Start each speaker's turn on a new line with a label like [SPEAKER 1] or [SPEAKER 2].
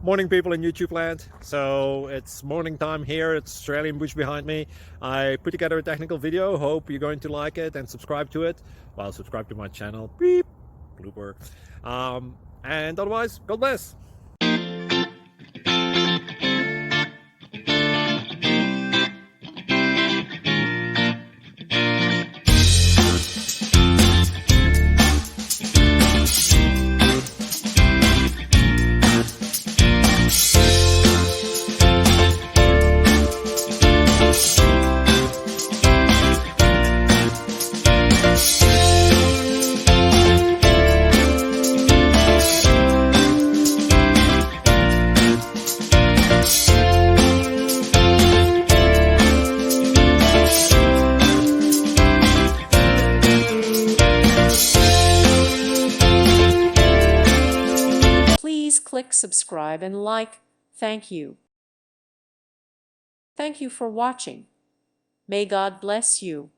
[SPEAKER 1] Morning, people in YouTube land. So it's morning time here. It's Australian bush behind me. I put together a technical video. Hope you're going to like it and subscribe to it. Well, subscribe to my channel. Beep. Blooper. And otherwise, God bless.
[SPEAKER 2] Please click subscribe and like. Thank you. Thank you for watching. May God bless you.